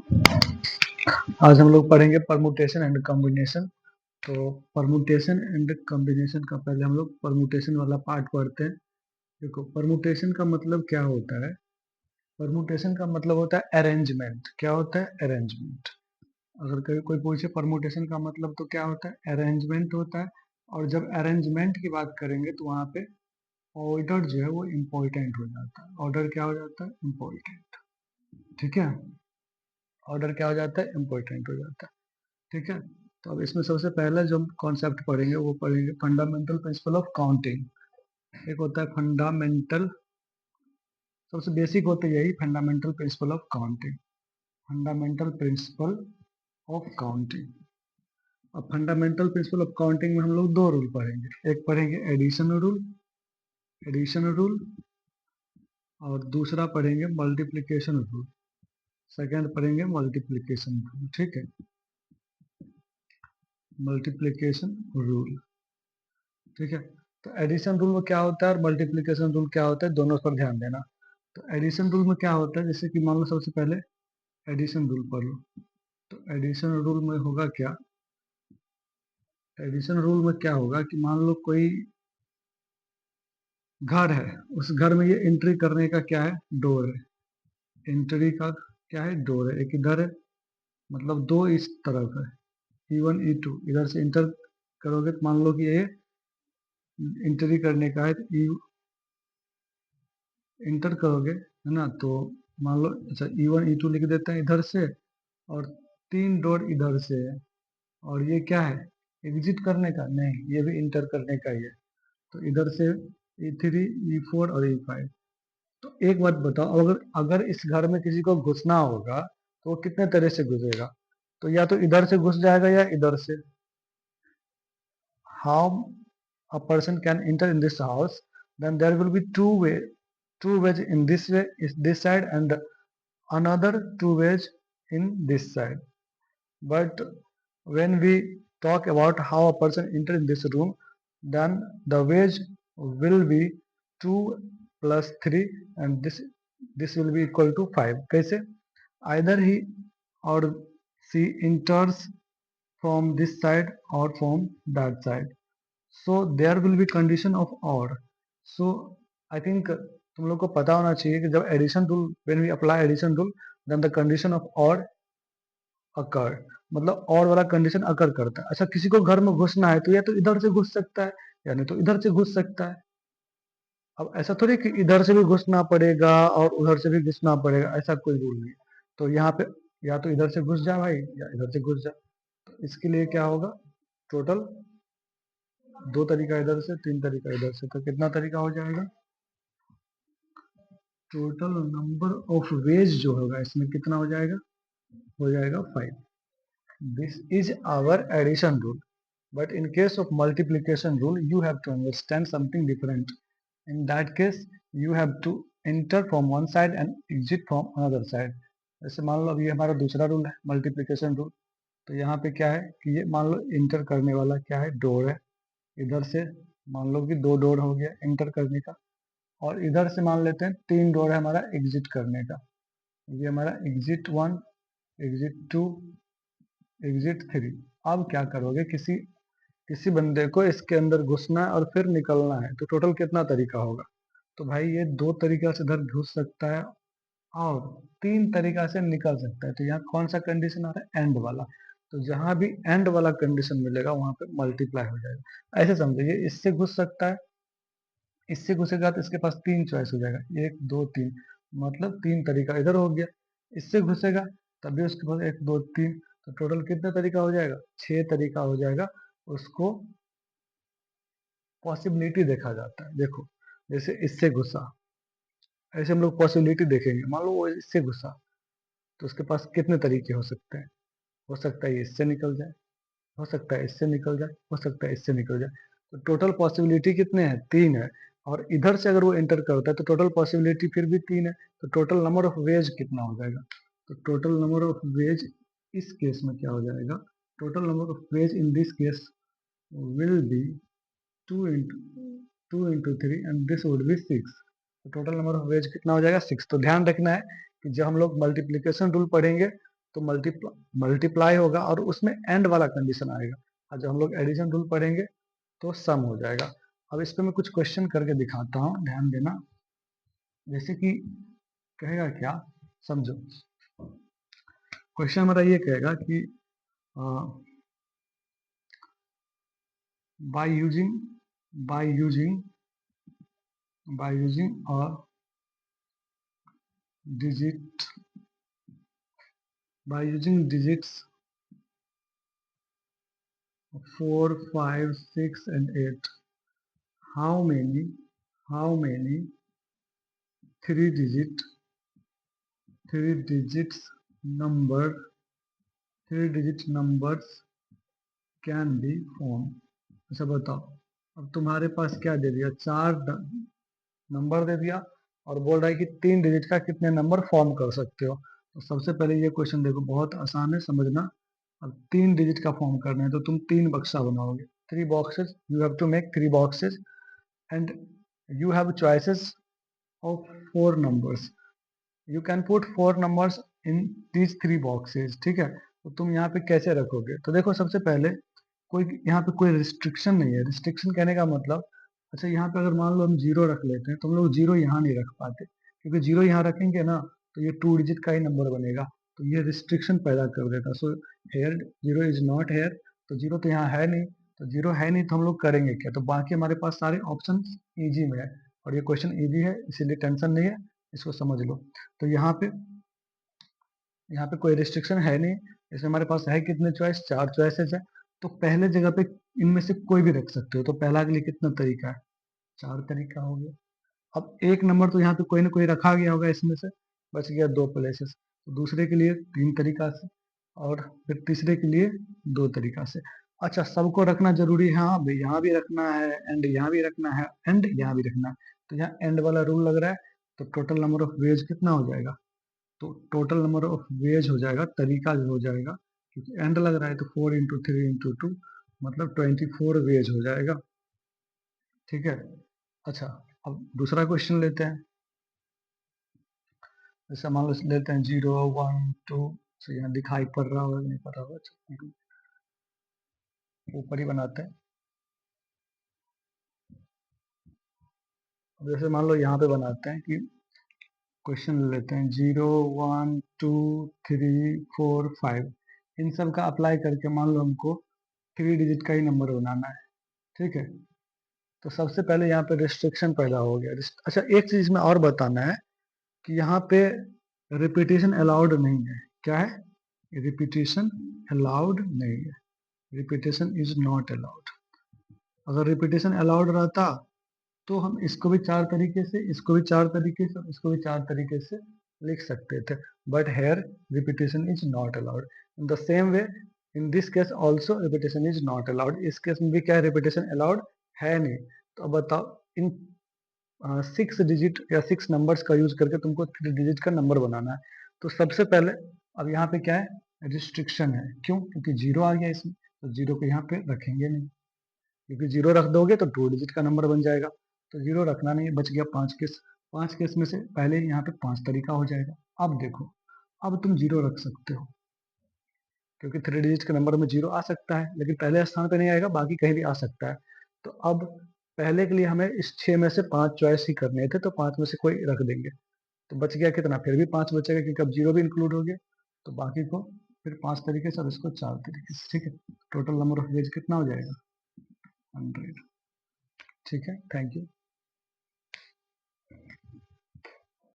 आज हम लोग पढ़ेंगे परमुटेशन एंड कॉम्बिनेशन। तो परमुटेशन एंड कॉम्बिनेशन का पहले हम लोग परमुटेशन वाला पार्ट पढ़ते हैं। देखो, परमुटेशन का मतलब क्या होता है। परमुटेशन का मतलब होता है अरेंजमेंट। क्या होता है? अरेंजमेंट। अगर कभी कोई पूछे परमुटेशन का मतलब तो क्या होता है? अरेंजमेंट होता है। और जब अरेंजमेंट की बात करेंगे तो वहां पे ऑर्डर जो है वो इम्पोर्टेंट हो जाता है। ऑर्डर क्या हो जाता है? इम्पोर्टेंट। ठीक है, ऑर्डर क्या हो जाता है? इम्पोर्टेंट हो जाता है। ठीक है, तो अब इसमें सबसे पहला जो हम कॉन्सेप्ट पढ़ेंगे वो पढ़ेंगे फंडामेंटल प्रिंसिपल ऑफ काउंटिंग। एक होता है फंडामेंटल, सबसे बेसिक होता है यही fundamental principle of counting. Fundamental principle of counting. अब फंडामेंटल प्रिंसिपल ऑफ काउंटिंग में हम लोग दो रूल पढ़ेंगे। एक पढ़ेंगे एडिशन रूल, एडिशन रूल, और दूसरा पढ़ेंगे मल्टीप्लिकेशन रूल। सेकेंड पढ़ेंगे मल्टीप्लिकेशन रूल। ठीक है, मल्टीप्लिकेशन रूल। ठीक है, तो एडिशन रूल में क्या होता है और मल्टीप्लिकेशन रूल क्या होता है, दोनों पर ध्यान देना। तो एडिशन रूल में क्या होता है, जैसे कि मान लो सबसे पहले एडिशन रूल पढ़ लो। तो एडिशन रूल में होगा क्या, एडिशन रूल में क्या होगा कि मान लो कोई घर है, उस घर में ये एंट्री करने का क्या है, डोर है। एंट्री का क्या है, डोर है। एक इधर है, मतलब दो इस तरफ है, E1 E2। इधर से इंटर करोगे तो मान लो कि ये एंट्री करने का है, तो इंटर करोगे है ना, तो मान लो अच्छा E1 E2 लिख देते हैं इधर से, और तीन डोर इधर से है। और ये क्या है, एग्जिट करने का नहीं, ये भी इंटर करने का ही है। तो इधर से E3 E4 और E5। तो एक बात बताओ, अगर अगर इस घर में किसी को घुसना होगा तो वो कितने तरह से घुसेगा? तो या तो इधर से घुस जाएगा या इधर से। How a person can enter in this house, then there will be two ways in this way, is this side, and another two ways in this side. But when we talk about how a person enter in this room, then the ways will be 2 plus 3, and this will be equal to 5. कैसे? Either he or she enters from this side or from that side. So there will be condition of or. So I think तुम लोग को पता होना चाहिए कि जब addition rule, when we apply addition rule, then the condition of or occur, मतलब और वाला कंडीशन अकर करता है। अच्छा, किसी को घर में घुसना है तो या तो इधर से घुस सकता है या नहीं तो इधर से घुस सकता है। अब ऐसा थोड़ी कि इधर से भी घुसना पड़ेगा और उधर से भी घुसना पड़ेगा, ऐसा कोई रूल नहीं। तो यहाँ पे या तो इधर से घुस जा भाई या इधर से घुस जा। तो इसके लिए क्या होगा, टोटल दो तरीका इधर से, तीन तरीका इधर से, तो कितना तरीका हो जाएगा, टोटल नंबर ऑफ वेज जो होगा इसमें कितना हो जाएगा 5। This is our addition rule. But in case of multiplication rule, you have to understand something different. In that case, you have to enter from one side and exit from another side. जैसे मान लो अब ये हमारा दूसरा rule है multiplication rule. तो यहाँ पे क्या है कि ये मान लो इंटर करने वाला क्या है, डोर है। इधर से मान लो कि दो डोर हो गया इंटर करने का, और इधर से मान लेते हैं तीन डोर है हमारा एग्जिट करने का। ये हमारा एग्जिट 1, एग्जिट 2, एग्जिट 3। अब क्या करोगे, किसी किसी बंदे को इसके अंदर घुसना है और फिर निकलना है, तो टोटल कितना तरीका होगा? तो भाई ये दो तरीका से इधर घुस सकता है और तीन तरीका से निकल सकता है। तो यहाँ कौन सा कंडीशन आ रहा है, एंड वाला। तो जहां भी एंड वाला कंडीशन मिलेगा वहां पे मल्टीप्लाई हो जाएगा। ऐसे समझिए, इससे घुस सकता है, इससे घुसेगा तो इसके पास तीन चॉइस हो जाएगा, एक दो तीन, मतलब तीन तरीका इधर हो गया। इससे घुसेगा तब भी उसके पास एक दो तीन, तो टोटल कितना तरीका हो जाएगा, छह तरीका हो जाएगा। उसको पॉसिबिलिटी देखा जाता है। देखो, जैसे इससे घुसा, ऐसे हम लोग पॉसिबिलिटी देखेंगे। मान लो वो इससे घुसा तो उसके पास कितने तरीके हो सकते हैं। हो सकता है ये इससे निकल जाए, हो सकता है इससे निकल जाए, हो सकता है इससे निकल जाए। तो टोटल पॉसिबिलिटी कितने हैं, तीन है। और इधर से अगर वो एंटर करता है तो टोटल पॉसिबिलिटी फिर भी तीन है। तो टोटल नंबर ऑफ वेज कितना हो जाएगा, तो टोटल नंबर ऑफ वेज इस केस में क्या हो जाएगा, total number of ways in this case will be 2 into 3 and this would be 6। तो टोटल नंबर ऑफ वेज कितना हो जाएगा, 6। तो ध्यान रखना है कि जब हम लोग मल्टीप्लिकेशन रूल पढ़ेंगे तो मल्टीप्लाई होगा और उसमें एंड वाला कंडीशन आएगा, और जब हम लोग एडिशन रूल पढ़ेंगे तो सम हो जाएगा। अब इस पे मैं कुछ क्वेश्चन करके दिखाता हूँ, ध्यान देना। जैसे कि कहेगा क्या, समझो। क्वेश्चन हमारा ये कहेगा कि by using by using by using a digit by using digits 4, 5, 6 and 8, how many three digits number three digit numbers can be formed। अच्छा बताओ, अब तुम्हारे पास क्या दे दिया, 4 नंबर दे दिया और बोल रहा है कि 3 डिजिट का कितने नंबर फॉर्म कर सकते हो। तो सबसे पहले ये क्वेश्चन देखो, बहुत आसान है समझना। अब 3 डिजिट का फॉर्म करना है तो तुम 3 बक्सा बनाओगे, 3 boxes, you have to make 3 boxes and you have choices of 4 numbers. You can put 4 numbers in these 3 boxes, ठीक है। तो तुम यहाँ पे कैसे रखोगे, तो देखो सबसे पहले कोई यहाँ पे कोई रिस्ट्रिक्शन नहीं है। रिस्ट्रिक्शन कहने का मतलब, अच्छा यहाँ पे अगर मान लो हम 0 रख लेते हैं तो हम लोग 0 यहाँ नहीं रख पाते, क्योंकि 0 यहाँ रखेंगे ना तो ये 2 डिजिट का ही नंबर बनेगा, तो ये रिस्ट्रिक्शन पैदा कर देता। So here 0 is not here, तो 0 तो यहाँ है नहीं, तो 0 है नहीं तो हम लोग करेंगे क्या, तो बाकी हमारे पास सारे ऑप्शन ईजी में है, और ये क्वेश्चन ईजी है इसीलिए टेंशन नहीं है, इसको समझ लो। तो यहाँ पे कोई रिस्ट्रिक्शन है नहीं, इसमें हमारे पास है कितने चॉइस, 4 चॉइसेस है। तो पहले जगह पे इनमें से कोई भी रख सकते हो, तो पहला के लिए कितना तरीका है, 4 तरीका हो गया। अब एक नंबर तो यहाँ पे कोई ना कोई रखा गया होगा, इसमें से बच गया 2 प्लेसेस, तो दूसरे के लिए 3 तरीका से, और फिर तीसरे के लिए 2 तरीका से। अच्छा सबको रखना जरूरी है, हाँ भाई यहाँ भी रखना है एंड यहाँ भी रखना है एंड यहाँ भी रखना है, तो यहाँ एंड वाला रूल लग रहा है, तो टोटल नंबर ऑफ वेज कितना हो जाएगा, तो टोटल नंबर ऑफ वेज हो जाएगा, तरीका जो हो जाएगा, क्योंकि एंड लग रहा है तो 4 × 3 × 2 मतलब 24 वेज हो जाएगा, ठीक है। अच्छा अब दूसरा क्वेश्चन लेते हैं। जैसे मान लो लेते हैं 0, 1, 2, तो यहाँ दिखाई पड़ रहा होगा नहीं पड़ रहा होगा, अच्छा, ऊपर ही बनाते हैं। अब जैसे मान लो यहाँ पे बनाते हैं कि क्वेश्चन लेते हैं 0, 1, 2, 3, 4, 5, इन सब का अप्लाई करके मान लो हमको 3 डिजिट का ही नंबर बनाना है, ठीक है। तो सबसे पहले यहाँ पे रिस्ट्रिक्शन पैदा हो गया। अच्छा एक चीज में और बताना है कि यहाँ पे रिपीटेशन अलाउड नहीं है, क्या है, रिपीटेशन अलाउड नहीं है, रिपीटेशन इज नॉट अलाउड। अगर रिपीटेशन अलाउड रहता तो हम इसको भी 4 तरीके से, इसको भी 4 तरीके से, इसको भी 4 तरीके से लिख सकते थे, but here repetition is not allowed. In the same way in this case also repetition is not allowed, इस केस में भी क्या है, रिपीटेशन अलाउड है नहीं। तो अब बताओ इन 6 डिजिट या 6 नंबर्स का यूज करके तुमको 3 डिजिट का नंबर बनाना है। तो सबसे पहले अब यहाँ पे क्या है, रिस्ट्रिक्शन है, क्यों, क्योंकि 0 आ गया इसमें, तो 0 को यहाँ पे रखेंगे नहीं, क्योंकि 0 रख दोगे तो 2 डिजिट का नंबर बन जाएगा, तो 0 रखना नहीं, बच गया 5 केस। 5 केस में से पहले यहाँ पे 5 तरीका हो जाएगा। अब देखो, अब तुम 0 रख सकते हो, क्योंकि 3 डिजिट के नंबर में 0 आ सकता है, लेकिन पहले स्थान पे नहीं आएगा, बाकी कहीं भी आ सकता है। तो अब पहले के लिए हमें इस 6 में से 5 चॉइस ही करने थे, तो 5 में से कोई रख देंगे, तो बच गया कितना, फिर भी 5 बचेगा, क्योंकि अब 0 भी इंक्लूड हो गया, तो बाकी को फिर 5 तरीके से और इसको 4 तरीके से, ठीक है। टोटल नंबर ऑफ वेज कितना हो जाएगा, 100, ठीक है। Thank you.